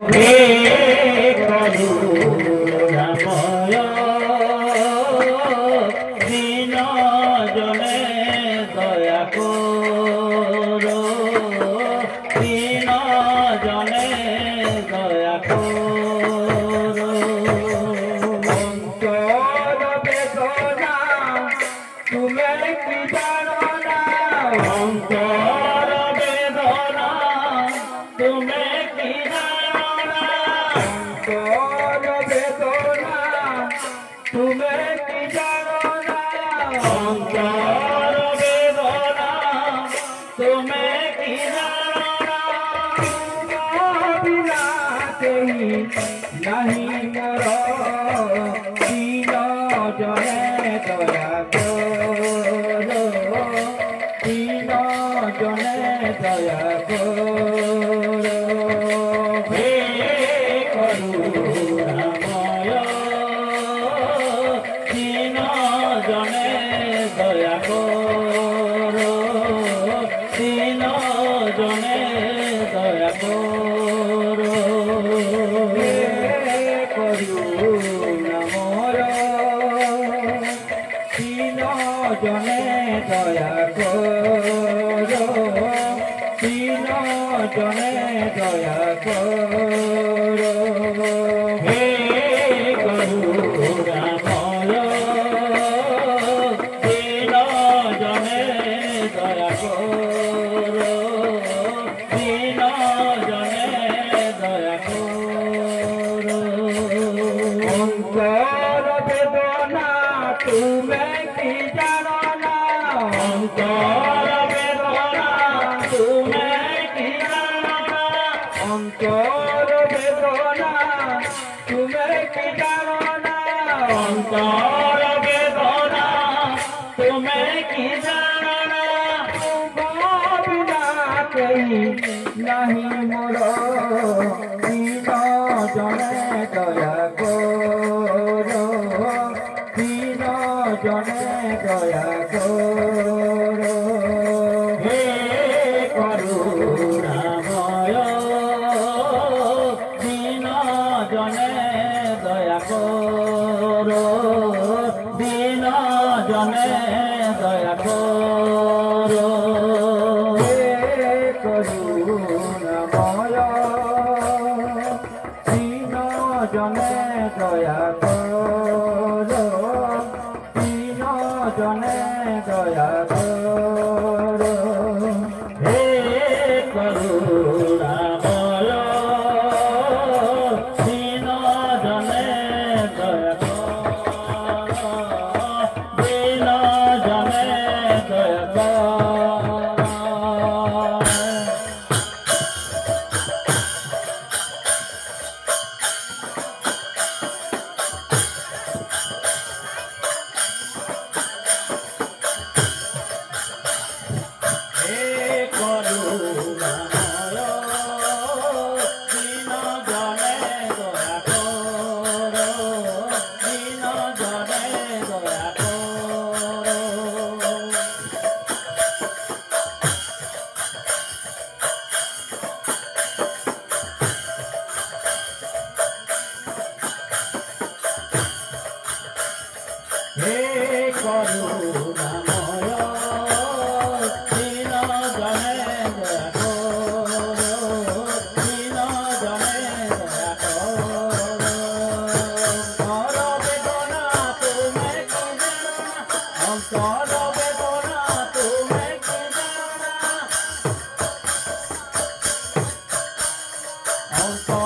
হে করুণাময় দীন জনে দয়া করো, দীন জনে দয়া করো। অন্তর বেদনা তুমি কি জানো না, অন্তর বেদনা তুমি কি জানো না, অন্তর বেদনা তুমি কি জানো না, অন্তর বেদনা তুমি কি জানো না। বিনা কেহি নাহি মোর দীন জনে দয়া করো, দীন জনে দয়া করো। হে করুণাময় দীন জনে দয়া করো, দীন জনে দয়া করো। করুণাময় দীন জনে দয়া করো, দীন জনে দয়া করো। হে করুণাময় দীন জনে দয়া করো, দীন জনে দয়া করো। অন্তর বেদনা তুমি কি জানো না, অন্তর বেদনা তুমি কি জানো না, অন্তর বেদনা তুমি কি জানো না, অন্তর বেদনা তুমি কি জানো না। বিনা কেহি নাহি মোর দীন জনে দয়া করো, দীন জনে দয়া করো। হে করুণাময় দীন জনে দয়া করো, দীন জনে দয়া করো। করুণাময় দীন জনে দয়া করো, দীন জনে দয়া করো। হে করুণাময় দীন জনে দয়া করো, দীন জনে দয়া করো। হে করুণাময় দীন জনে দয়া করো, দীন জনে দয়া করো। হে করুণাময় দীন জনে দয়া করো, দীন জনে দয়া করো। অন্তর বেদনা তুমি কি জানো না, অন্তর বেদনা তুমি কি জানো না, অন্তর